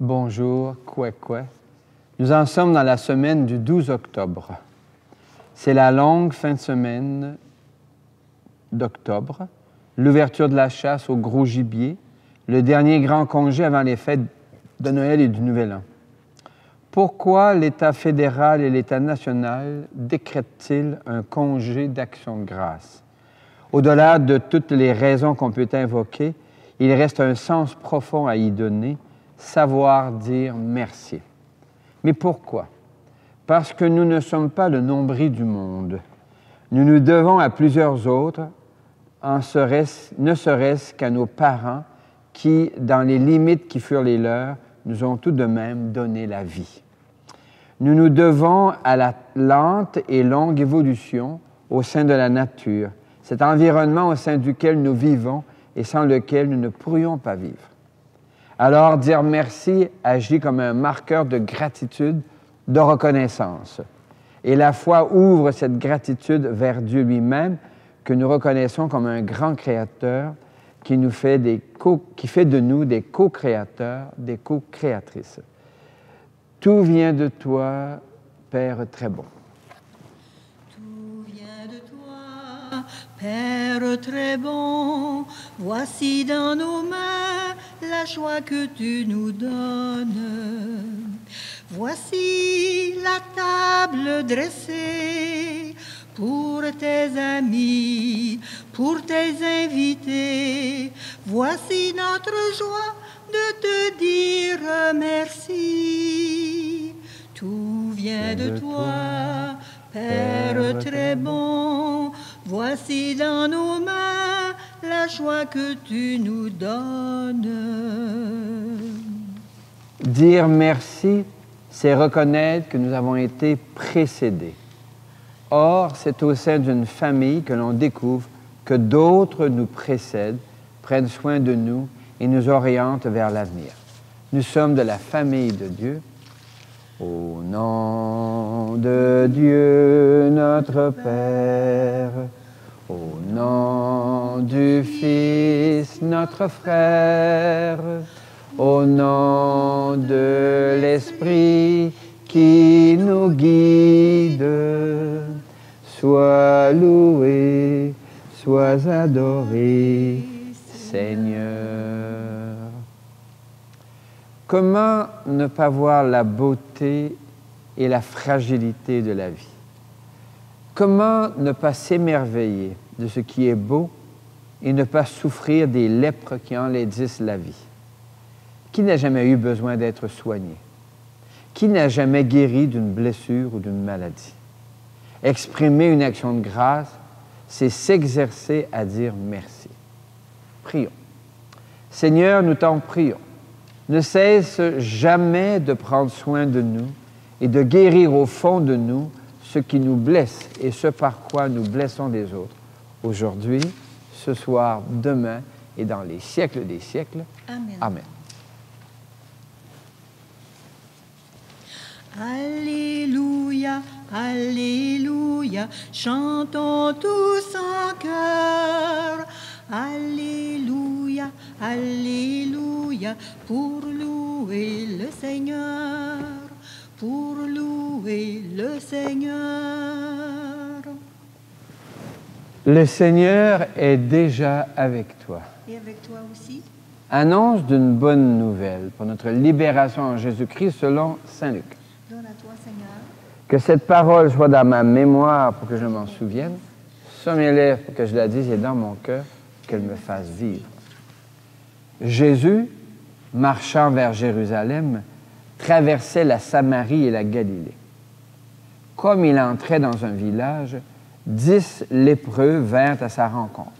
Bonjour, Kwekwe. Nous en sommes dans la semaine du 12 octobre. C'est la longue fin de semaine d'octobre, l'ouverture de la chasse au gros gibier, le dernier grand congé avant les fêtes de Noël et du Nouvel An. Pourquoi l'État fédéral et l'État national décrètent-ils un congé d'action de grâce? Au-delà de toutes les raisons qu'on peut invoquer, il reste un sens profond à y donner, savoir dire merci. Mais pourquoi? Parce que nous ne sommes pas le nombril du monde. Nous nous devons à plusieurs autres, ne serait-ce qu'à nos parents qui, dans les limites qui furent les leurs, nous ont tout de même donné la vie. Nous nous devons à la lente et longue évolution au sein de la nature, cet environnement au sein duquel nous vivons et sans lequel nous ne pourrions pas vivre. Alors, dire merci agit comme un marqueur de gratitude, de reconnaissance. Et la foi ouvre cette gratitude vers Dieu lui-même, que nous reconnaissons comme un grand créateur qui fait de nous des co-créateurs, des co-créatrices. Tout vient de toi, Père très bon. Tout vient de toi, Père très bon. Voici dans nos mains la joie que tu nous donnes. Voici la table dressée pour tes amis, pour tes invités. Voici notre joie de te dire merci. Tout vient de toi, Père très bon. Voici dans nos mains la joie que tu nous donnes. Dire merci, c'est reconnaître que nous avons été précédés. Or, c'est au sein d'une famille que l'on découvre que d'autres nous précèdent, prennent soin de nous et nous orientent vers l'avenir. Nous sommes de la famille de Dieu. Au nom de Dieu, notre Père, au nom du Fils, notre frère, au nom de l'Esprit qui nous guide, sois loué, sois adoré, Seigneur. Comment ne pas voir la beauté et la fragilité de la vie? Comment ne pas s'émerveiller de ce qui est beau et ne pas souffrir des lèpres qui enlaidissent la vie? Qui n'a jamais eu besoin d'être soigné? Qui n'a jamais guéri d'une blessure ou d'une maladie? Exprimer une action de grâce, c'est s'exercer à dire merci. Prions. Seigneur, nous t'en prions. Ne cesse jamais de prendre soin de nous et de guérir au fond de nous ce qui nous blesse et ce par quoi nous blessons les autres. Aujourd'hui, ce soir, demain et dans les siècles des siècles. Amen. Amen. Alléluia, alléluia, chantons tous en chœur. Alléluia, alléluia, pour louer le Seigneur, pour louer le Seigneur. Le Seigneur est déjà avec toi. Et avec toi aussi. Annonce d'une bonne nouvelle pour notre libération en Jésus-Christ selon Saint Luc. Donne à toi, Seigneur. Que cette parole soit dans ma mémoire pour que je m'en souvienne, sur mes lèvres pour que je la dise et dans mon cœur qu'elle me fasse vivre. Jésus, marchant vers Jérusalem, traversait la Samarie et la Galilée. Comme il entrait dans un village, 10 lépreux vinrent à sa rencontre.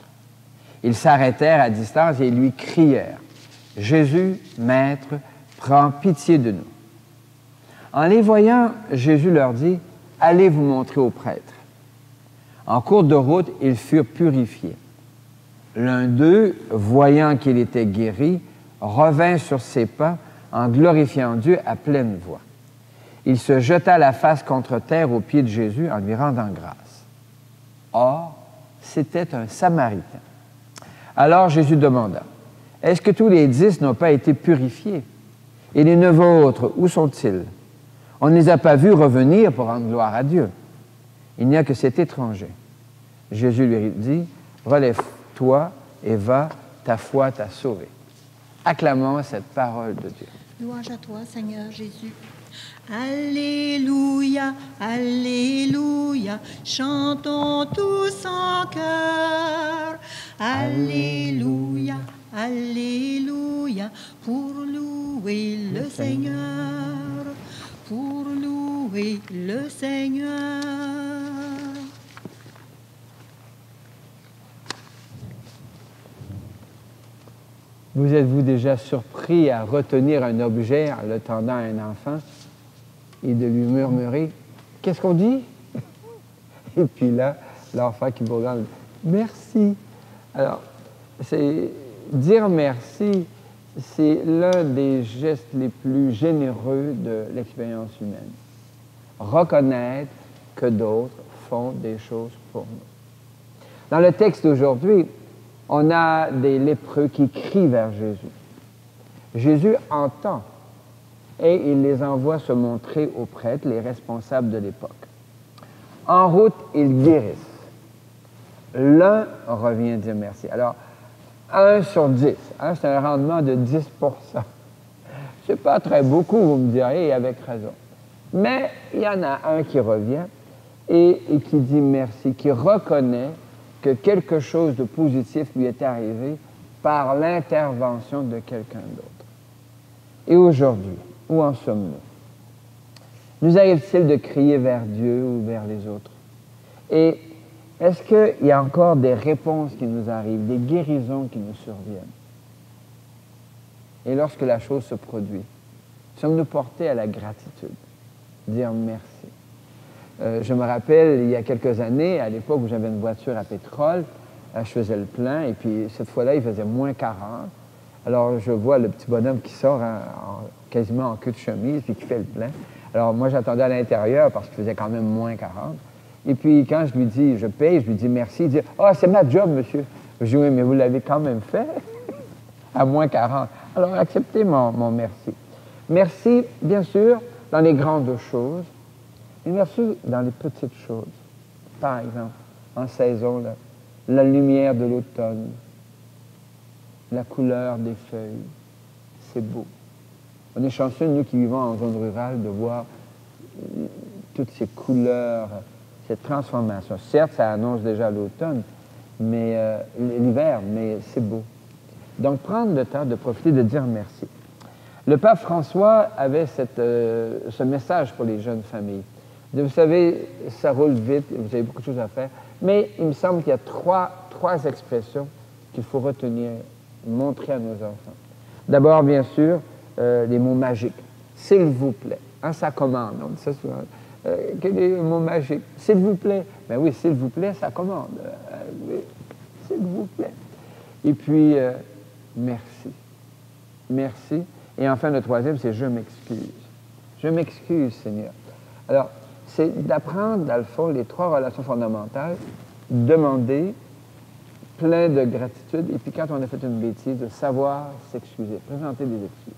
Ils s'arrêtèrent à distance et lui crièrent « Jésus, Maître, prends pitié de nous. » En les voyant, Jésus leur dit « Allez vous montrer aux prêtres. » En cours de route, ils furent purifiés. L'un d'eux, voyant qu'il était guéri, revint sur ses pas en glorifiant Dieu à pleine voix. Il se jeta la face contre terre aux pieds de Jésus en lui rendant grâce. Or, c'était un Samaritain. Alors Jésus demanda, « Est-ce que tous les 10 n'ont pas été purifiés? Et les 9 autres, où sont-ils? On ne les a pas vus revenir pour rendre gloire à Dieu. Il n'y a que cet étranger. Jésus lui dit, relève-toi et va, ta foi t'a sauvé. Acclamons cette parole de Dieu. Louange à toi, Seigneur Jésus. Alléluia, Alléluia, chantons tous en chœur. Alléluia, Alléluia, pour louer le Seigneur, pour louer le Seigneur. Vous êtes-vous déjà surpris à retenir un objet en le tendant à un enfant et de lui murmurer « Qu'est-ce qu'on dit? » Et puis là, l'enfant qui vous regarde « Merci ». Alors, dire merci, c'est l'un des gestes les plus généreux de l'expérience humaine. Reconnaître que d'autres font des choses pour nous. Dans le texte d'aujourd'hui, on a des lépreux qui crient vers Jésus. Jésus entend et il les envoie se montrer aux prêtres, les responsables de l'époque. En route, ils guérissent. L'un revient dire merci. Alors, 1 sur 10, hein, c'est un rendement de 10 C'est pas très beaucoup, vous me direz, et avec raison. Mais il y en a un qui revient et qui dit merci, qui reconnaît que quelque chose de positif lui est arrivé par l'intervention de quelqu'un d'autre. Et aujourd'hui, où en sommes-nous? Nous arrive-t-il de crier vers Dieu ou vers les autres? Et est-ce qu'il y a encore des réponses qui nous arrivent, des guérisons qui nous surviennent? Et lorsque la chose se produit, sommes-nous portés à la gratitude? Dire merci. Je me rappelle, il y a quelques années, à l'époque où j'avais une voiture à pétrole, je faisais le plein, et puis cette fois-là, il faisait moins 40. Alors, je vois le petit bonhomme qui sort quasiment en queue de chemise, puis qui fait le plein. Alors, moi, j'attendais à l'intérieur parce qu'il faisait quand même moins 40. Et puis, quand je lui dis, je paye, je lui dis merci, il dit « Ah, c'est ma job, monsieur. » Je dis « Oui, mais vous l'avez quand même fait à moins 40. » Alors, acceptez mon merci. Merci, bien sûr, dans les grandes choses, et merci dans les petites choses. Par exemple, en saison, la lumière de l'automne, la couleur des feuilles, c'est beau. On est chanceux, nous qui vivons en zone rurale, de voir toutes ces couleurs, cette transformation. Certes, ça annonce déjà l'automne, mais l'hiver, mais c'est beau. Donc, prendre le temps de profiter, de dire merci. Le pape François avait ce message pour les jeunes familles. Vous savez, ça roule vite, vous avez beaucoup de choses à faire, mais il me semble qu'il y a trois expressions qu'il faut retenir, montrer à nos enfants. D'abord, bien sûr, les mots magiques. S'il vous plaît. Hein, ça commande, on dit ça souvent. Quel est le mot magique? S'il vous plaît. Ben oui, s'il vous plaît, ça commande. Oui, s'il vous plaît. Et puis, merci. Merci. Et enfin, le troisième, c'est je m'excuse. Je m'excuse, Seigneur. Alors, c'est d'apprendre, dans le fond, les trois relations fondamentales, demander, plein de gratitude, et puis quand on a fait une bêtise, de savoir s'excuser, présenter des excuses.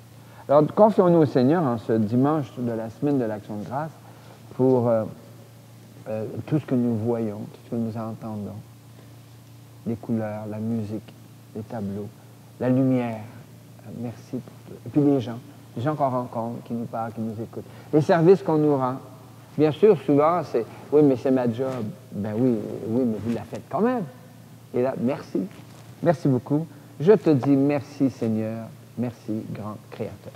Alors, confions-nous au Seigneur en ce dimanche de la semaine de l'Action de grâce pour tout ce que nous voyons, tout ce que nous entendons, les couleurs, la musique, les tableaux, la lumière. Merci pour tout. Et puis les gens qu'on rencontre, qui nous parlent, qui nous écoutent. Les services qu'on nous rend. Bien sûr, souvent, c'est « Oui, mais c'est ma job. » Ben oui, mais vous la faites quand même. Et là, merci. Merci beaucoup. Je te dis merci, Seigneur. Merci, grand Créateur.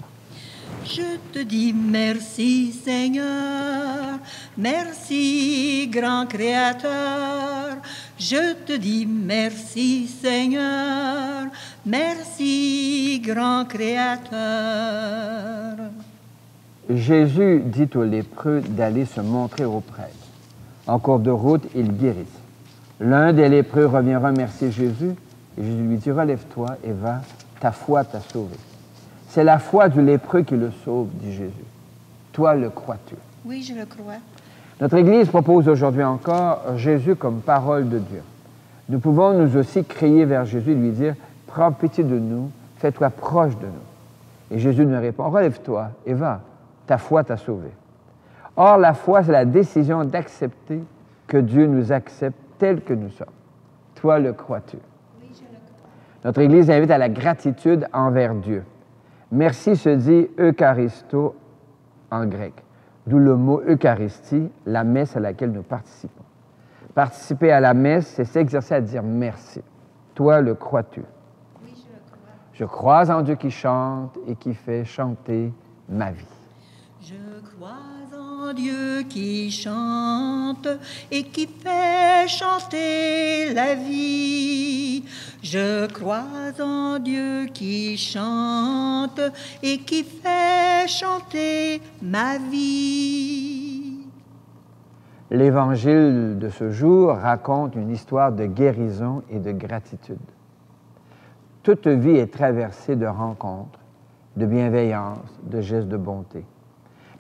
Je te dis merci, Seigneur. Merci, grand Créateur. Je te dis merci, Seigneur. Merci, grand Créateur. Jésus dit aux lépreux d'aller se montrer aux prêtres. En cours de route, ils guérissent. L'un des lépreux revient remercier Jésus et Jésus lui dit « Relève-toi et va, ta foi t'a sauvé. » C'est la foi du lépreux qui le sauve, dit Jésus. Toi, le crois-tu? Oui, je le crois. Notre Église propose aujourd'hui encore Jésus comme parole de Dieu. Nous pouvons nous aussi crier vers Jésus et lui dire « Prends pitié de nous, fais-toi proche de nous. » Et Jésus nous répond, relève-toi et va, ta foi t'a sauvé. Or, la foi, c'est la décision d'accepter que Dieu nous accepte tels que nous sommes. Toi, le crois-tu? Oui, je le crois. Notre Église invite à la gratitude envers Dieu. Merci se dit Eucharisto en grec, d'où le mot Eucharistie, la messe à laquelle nous participons. Participer à la messe, c'est s'exercer à dire merci. Toi, le crois-tu? Oui, je le crois. Je crois en Dieu qui chante et qui fait chanter ma vie. Je crois en Dieu qui chante et qui fait chanter la vie. Je crois en Dieu qui chante et qui fait chanter ma vie. L'Évangile de ce jour raconte une histoire de guérison et de gratitude. Toute vie est traversée de rencontres, de bienveillance, de gestes de bonté.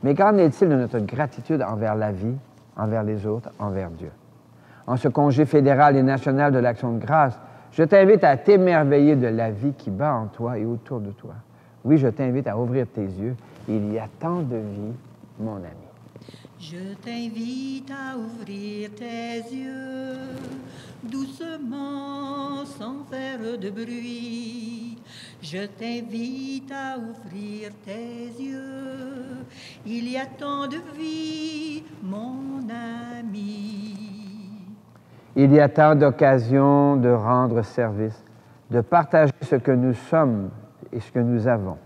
Mais qu'en est-il de notre gratitude envers la vie, envers les autres, envers Dieu? En ce congé fédéral et national de l'Action de grâce, je t'invite à t'émerveiller de la vie qui bat en toi et autour de toi. Oui, je t'invite à ouvrir tes yeux. Il y a tant de vie, mon ami. Je t'invite à ouvrir tes yeux, doucement, sans faire de bruit. Je t'invite à ouvrir tes yeux, il y a tant de vie, mon ami. Il y a tant d'occasions de rendre service, de partager ce que nous sommes et ce que nous avons.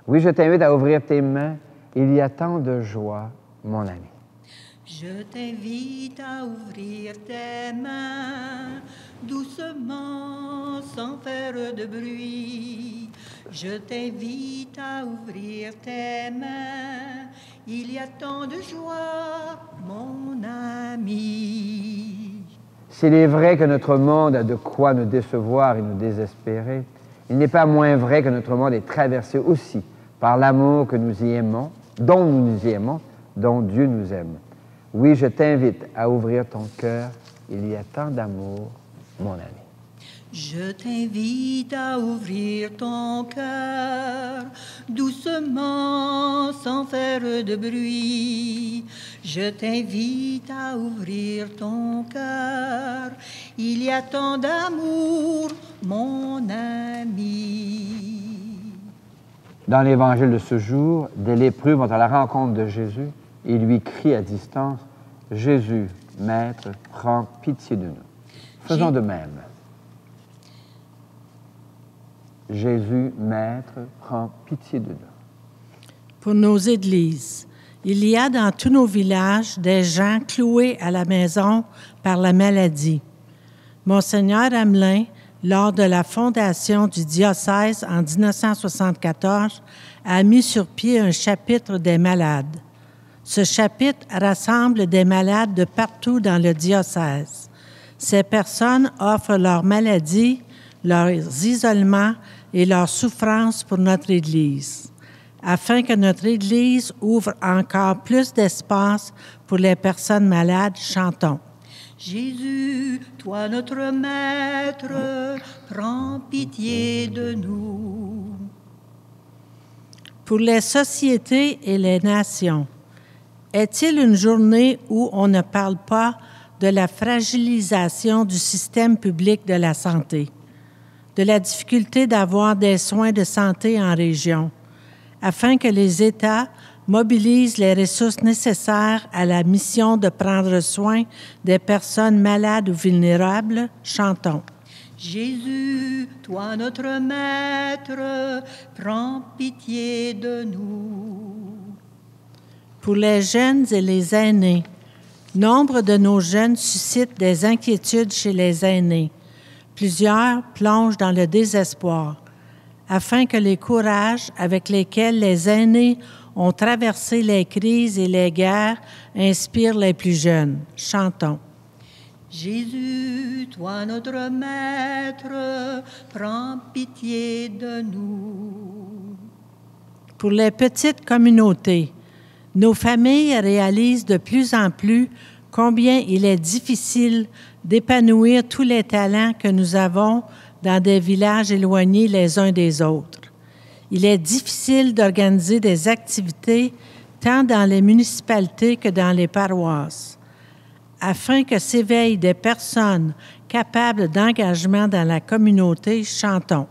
Oui, je t'invite à ouvrir tes mains. Il y a tant de joie, mon ami. Je t'invite à ouvrir tes mains, doucement, sans faire de bruit. Je t'invite à ouvrir tes mains, il y a tant de joie, mon ami. S'il est vrai que notre monde a de quoi nous décevoir et nous désespérer, il n'est pas moins vrai que notre monde est traversé aussi par l'amour que nous y aimons, dont nous nous y aimons, dont Dieu nous aime. Oui, je t'invite à ouvrir ton cœur. Il y a tant d'amour, mon ami. Je t'invite à ouvrir ton cœur, doucement, sans faire de bruit. Je t'invite à ouvrir ton cœur, il y a tant d'amour, mon ami. Dans l'Évangile de ce jour, des lépreux vont à la rencontre de Jésus et lui crient à distance, « Jésus, Maître, prends pitié de nous. » Faisons de même. Jésus, Maître, prends pitié de nous. Pour nos églises, il y a dans tous nos villages des gens cloués à la maison par la maladie. Monseigneur Hamelin, lors de la fondation du diocèse en 1974, a mis sur pied un chapitre des malades. Ce chapitre rassemble des malades de partout dans le diocèse. Ces personnes offrent leurs maladies, leurs isolements et leurs souffrances pour notre Église, afin que notre Église ouvre encore plus d'espace pour les personnes malades. Chantons. Jésus, toi notre Maître, prends pitié de nous. Pour les sociétés et les nations, est-il une journée où on ne parle pas de la fragilisation du système public de la santé, de la difficulté d'avoir des soins de santé en région, afin que les États mobilisent les ressources nécessaires à la mission de prendre soin des personnes malades ou vulnérables? Chantons. Jésus, toi notre Maître, prends pitié de nous. Pour les jeunes et les aînés, nombre de nos jeunes suscitent des inquiétudes chez les aînés. Plusieurs plongent dans le désespoir, afin que les courages avec lesquels les aînés ont traversé les crises et les guerres inspirent les plus jeunes. Chantons. Jésus, toi notre Maître, prends pitié de nous. Pour les petites communautés, nos familles réalisent de plus en plus combien il est difficile d'épanouir tous les talents que nous avons dans des villages éloignés les uns des autres. il est difficile d'organiser des activités tant dans les municipalités que dans les paroisses. Afin que s'éveillent des personnes capables d'engagement dans la communauté, chantons.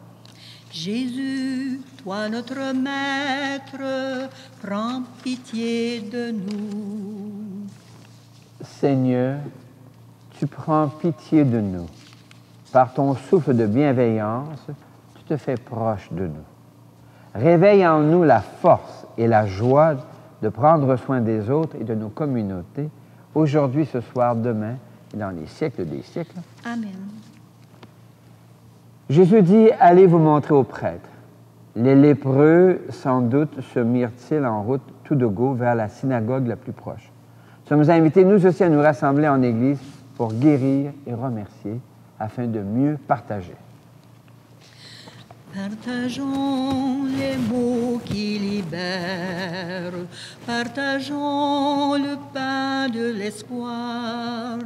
Jésus, toi notre Maître, prends pitié de nous. Seigneur, tu prends pitié de nous. Par ton souffle de bienveillance, tu te fais proche de nous. Réveille en nous la force et la joie de prendre soin des autres et de nos communautés, aujourd'hui, ce soir, demain et dans les siècles des siècles. Amen. Jésus dit, allez vous montrer aux prêtres. Les lépreux, sans doute, se mirent-ils en route tout de go vers la synagogue la plus proche. Nous sommes invités, nous aussi, à nous rassembler en Église pour guérir et remercier, afin de mieux partager. Partageons les mots qui libèrent, partageons le pain de l'espoir,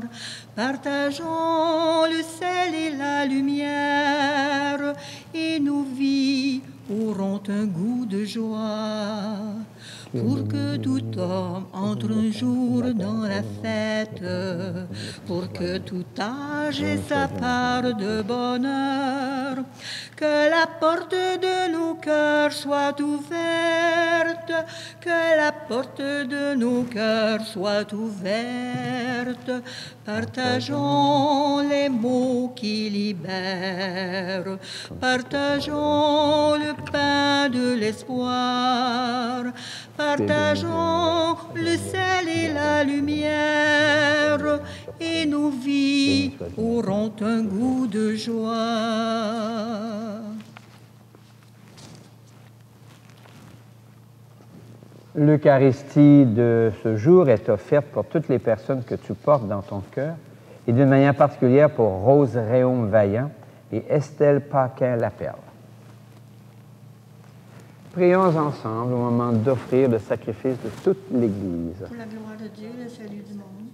partageons le sel et la lumière, et nos vies auront un goût de joie. Pour que tout homme entre un jour dans la fête, pour que tout âge ait sa part de bonheur, que la porte de nos cœurs soit ouverte, que la porte de nos cœurs soit ouverte. Partageons les mots qui libèrent, partageons le pain de l'espoir, partageons le sel et la lumière, et nos vies auront un goût de joie. L'Eucharistie de ce jour est offerte pour toutes les personnes que tu portes dans ton cœur, et d'une manière particulière pour Rose Réaume-Vaillant et Estelle Paquin-Laperle. Prions ensemble au moment d'offrir le sacrifice de toute l'Église. Pour la gloire de Dieu, le salut du monde.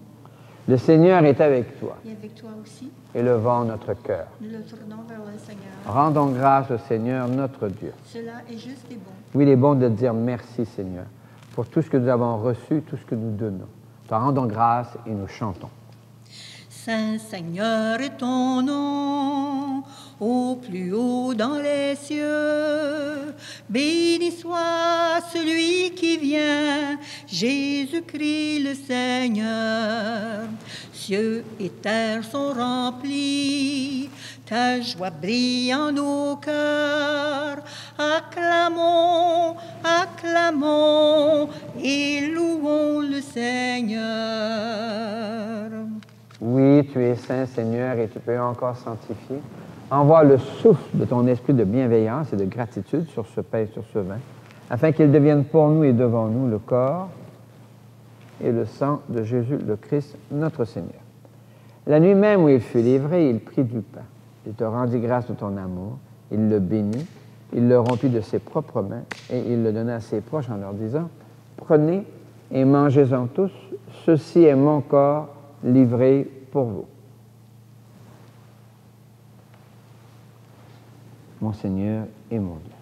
Le Seigneur est avec toi. Et avec toi aussi, Élevons notre cœur. nous le tournons vers le Seigneur. Rendons grâce au Seigneur notre Dieu. Cela est juste et bon. Oui, il est bon de dire merci, Seigneur, pour tout ce que nous avons reçu, tout ce que nous donnons. Te rendons grâce et nous chantons. Saint Seigneur est ton nom, au plus haut dans les cieux. Béni soit celui qui vient, Jésus-Christ le Seigneur. Cieux et terre sont remplis, ta joie brille en nos cœurs. Acclamons, acclamons et louons le Seigneur. Oui, tu es saint, Seigneur, et tu peux encore sanctifier. Envoie le souffle de ton esprit de bienveillance et de gratitude sur ce pain et sur ce vin, afin qu'ils deviennent pour nous et devant nous le corps et le sang de Jésus le Christ, notre Seigneur. La nuit même où il fut livré, il prit du pain. Il te rendit grâce de ton amour. Il le bénit. Il le rompit de ses propres mains et il le donna à ses proches en leur disant, « Prenez et mangez-en tous. Ceci est mon corps livré pour vous. » Mon Seigneur et mon Dieu.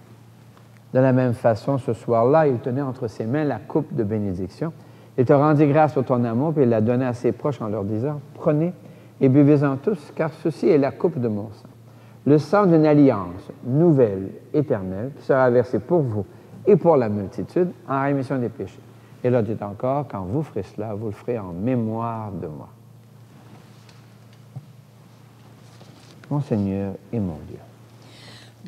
De la même façon, ce soir-là, il tenait entre ses mains la coupe de bénédiction. Il te rendit grâce pour ton amour, puis il la donna à ses proches en leur disant, « Prenez et buvez-en tous, car ceci est la coupe de mon sang. Le sang d'une alliance nouvelle, éternelle, qui sera versé pour vous et pour la multitude en rémission des péchés. » Et là, dit encore, quand vous ferez cela, vous le ferez en mémoire de moi. Mon Seigneur et mon Dieu.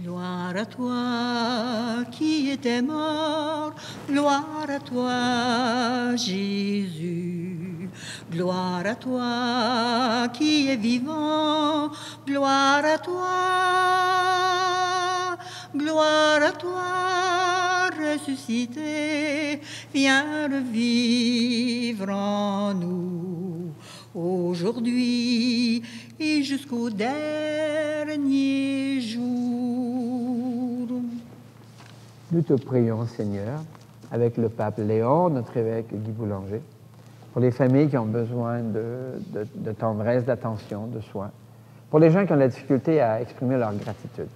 Gloire à toi qui étais mort, gloire à toi Jésus. Gloire à toi qui es vivant, gloire à toi. Gloire à toi ressuscité, viens revivre en nous aujourd'hui et jusqu'au dernier jour. Nous te prions, Seigneur, avec le pape Léon, notre évêque Guy Boulanger, pour les familles qui ont besoin de tendresse, d'attention, de soins, pour les gens qui ont la difficulté à exprimer leur gratitude.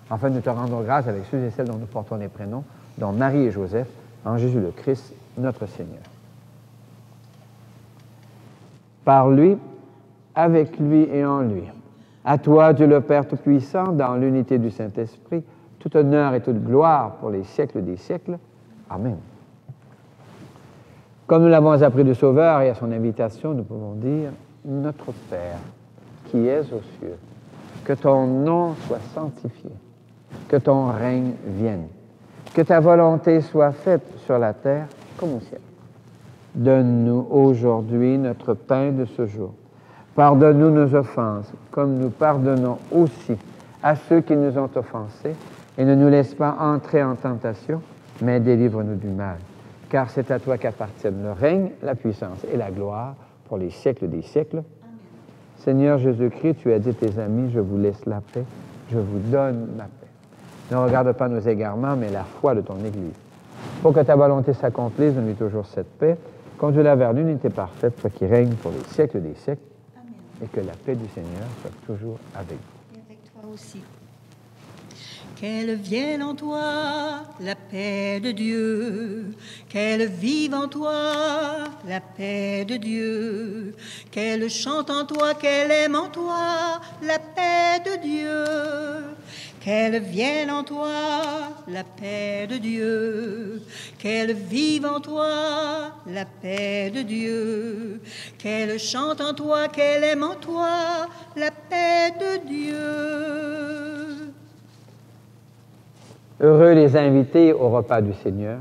Enfin, nous te rendons grâce avec ceux et celles dont nous portons les prénoms, dont Marie et Joseph, en Jésus le Christ, notre Seigneur. Par lui, avec lui et en lui. À toi, Dieu le Père Tout-Puissant, dans l'unité du Saint-Esprit, tout honneur et toute gloire pour les siècles des siècles. Amen. Comme nous l'avons appris du Sauveur et à son invitation, nous pouvons dire « Notre Père, qui es aux cieux, que ton nom soit sanctifié, que ton règne vienne, que ta volonté soit faite sur la terre comme au ciel. Donne-nous aujourd'hui notre pain de ce jour. Pardonne-nous nos offenses, comme nous pardonnons aussi à ceux qui nous ont offensés, et ne nous laisse pas entrer en tentation, mais délivre-nous du mal. Car c'est à toi qu'appartiennent le règne, la puissance et la gloire pour les siècles des siècles. Amen. Seigneur Jésus-Christ, tu as dit à tes amis, je vous laisse la paix, je vous donne ma paix. Ne regarde pas nos égarements, mais la foi de ton Église. Pour que ta volonté s'accomplisse, donne-lui toujours cette paix, conduis-la vers l'unité parfaite, toi qui règnes pour les siècles des siècles. Amen. Et que la paix du Seigneur soit toujours avec vous. Et avec toi aussi. Qu'elle vienne en toi, la paix de Dieu, qu'elle vive en toi, la paix de Dieu, qu'elle chante en toi, qu'elle aime en toi, la paix de Dieu, qu'elle vienne en toi, la paix de Dieu, qu'elle vive en toi, la paix de Dieu, qu'elle chante en toi, qu'elle aime en toi, la paix de Dieu. Heureux les invités au repas du Seigneur,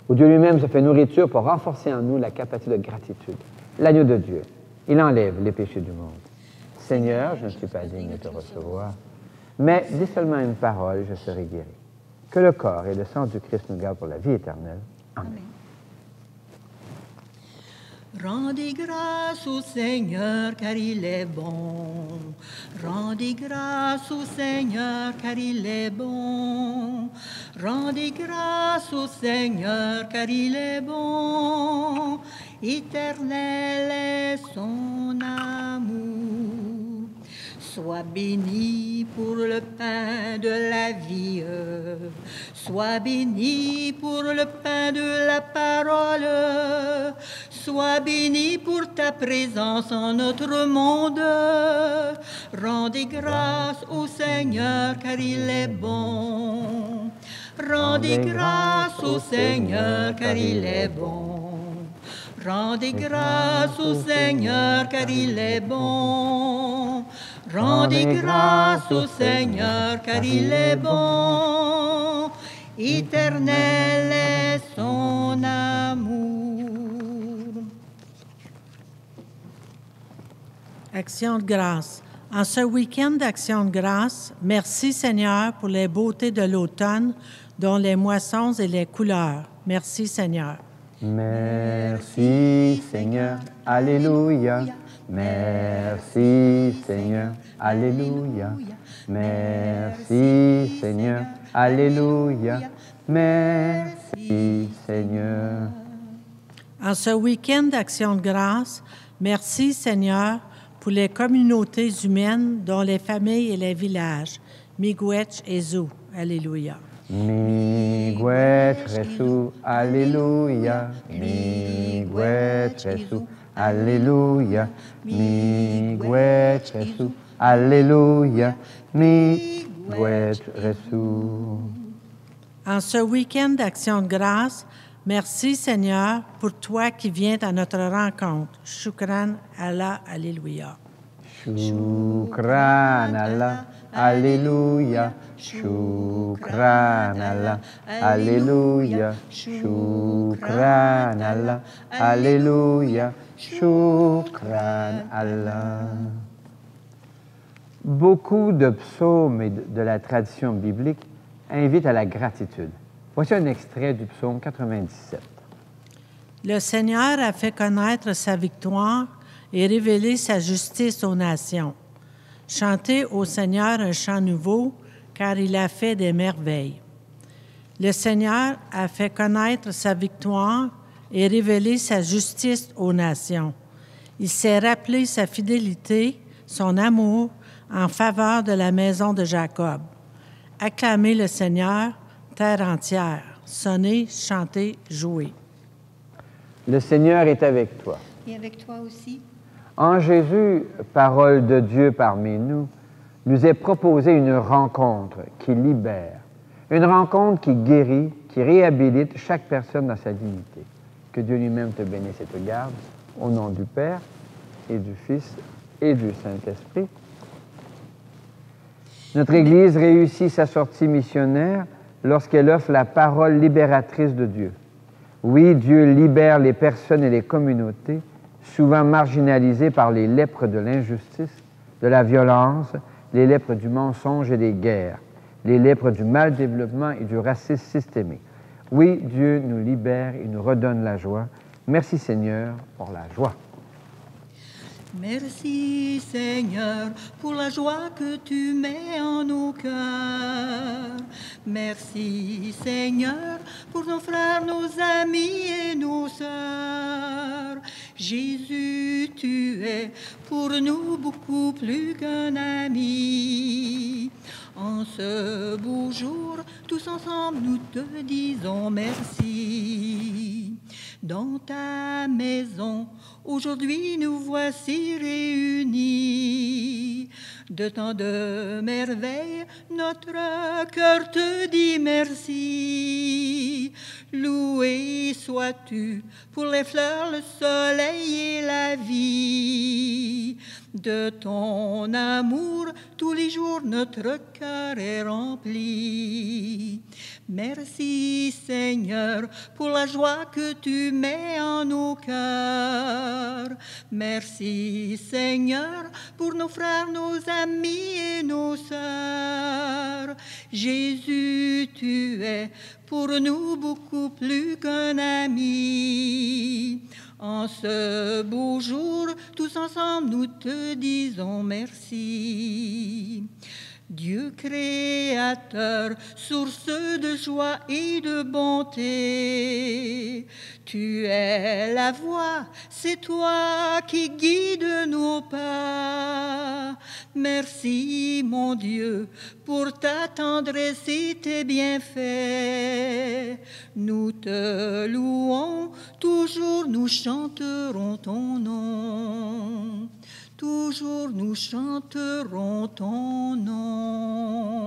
où Dieu lui-même se fait nourriture pour renforcer en nous la capacité de gratitude. L'agneau de Dieu, il enlève les péchés du monde. Seigneur, je ne suis pas digne de te recevoir, mais dis seulement une parole, je serai guéri. Que le corps et le sang du Christ nous gardent pour la vie éternelle. Amen. Rendez grâce au Seigneur car il est bon. Rendez grâce au Seigneur car il est bon. Rendez grâce au Seigneur car il est bon. Éternel est son amour. Sois béni pour le pain de la vie. Sois béni pour le pain de la parole. Sois béni pour ta présence en notre monde. Rendez grâce au Seigneur car il est bon. Rendez grâce au Seigneur car il est bon. Rendez grâce au Seigneur car il est bon. Rendez grâce au Seigneur car il est bon. Éternel est son amour. Action de grâce. En ce week-end d'Action de grâce, merci Seigneur pour les beautés de l'automne, dont les moissons et les couleurs. Merci Seigneur. Merci Seigneur, Alléluia. Merci Seigneur, Alléluia. Merci Seigneur, Alléluia. Merci Seigneur. En ce week-end d'Action de grâce, merci Seigneur pour les communautés humaines, dont les familles et les villages, Miigwech et Zou. Alléluia. Miigwech Resu, Alléluia. Miigwech Resu, Alléluia. Miigwech Resu, Alléluia. Miigwech Resu. En ce week-end d'Action de grâce, merci Seigneur pour toi qui viens à notre rencontre. Shukran Allah, Alléluia. Shukran Allah, Alléluia. Shukran Allah, Alléluia. Shukran Allah, Alléluia. Shukran Allah. Beaucoup de psaumes et de la tradition biblique invitent à la gratitude. Voici un extrait du psaume 97. Le Seigneur a fait connaître sa victoire et révélé sa justice aux nations. Chantez au Seigneur un chant nouveau, car il a fait des merveilles. Le Seigneur a fait connaître sa victoire et révélé sa justice aux nations. Il s'est rappelé sa fidélité, son amour en faveur de la maison de Jacob. Acclamez le Seigneur, terre entière. Sonnez, chantez, jouez. Le Seigneur est avec toi. Et avec toi aussi. En Jésus, parole de Dieu parmi nous, nous est proposée une rencontre qui libère, une rencontre qui guérit, qui réhabilite chaque personne dans sa dignité. Que Dieu lui-même te bénisse et te garde, au nom du Père et du Fils et du Saint-Esprit. Notre Église réussit sa sortie missionnaire lorsqu'elle offre la parole libératrice de Dieu. Oui, Dieu libère les personnes et les communautés, souvent marginalisées par les lèpres de l'injustice, de la violence, les lèpres du mensonge et des guerres, les lèpres du mal-développement et du racisme systémique. Oui, Dieu nous libère et nous redonne la joie. Merci Seigneur pour la joie. Merci Seigneur pour la joie que tu mets en nos cœurs. Merci Seigneur pour nos frères, nos amis et nos sœurs. Jésus, tu es pour nous beaucoup plus qu'un ami. En ce beau jour, tous ensemble, nous te disons merci. Dans ta maison, aujourd'hui nous voici réunis. De tant de merveilles, notre cœur te dit merci. Loué sois-tu pour les fleurs, le soleil et la vie. De ton amour, tous les jours, notre cœur est rempli. Merci Seigneur pour la joie que tu mets en nos cœurs. Merci Seigneur pour nos frères, nos amis et nos sœurs. Jésus, tu es pour nous beaucoup plus qu'un ami. En ce beau jour, tous ensemble, nous te disons merci. Dieu créateur, source de joie et de bonté, tu es la voie, c'est toi qui guides nos pas. Merci mon Dieu pour ta tendresse et tes bienfaits. Nous te louons, toujours nous chanterons ton nom. Toujours nous chanterons ton nom.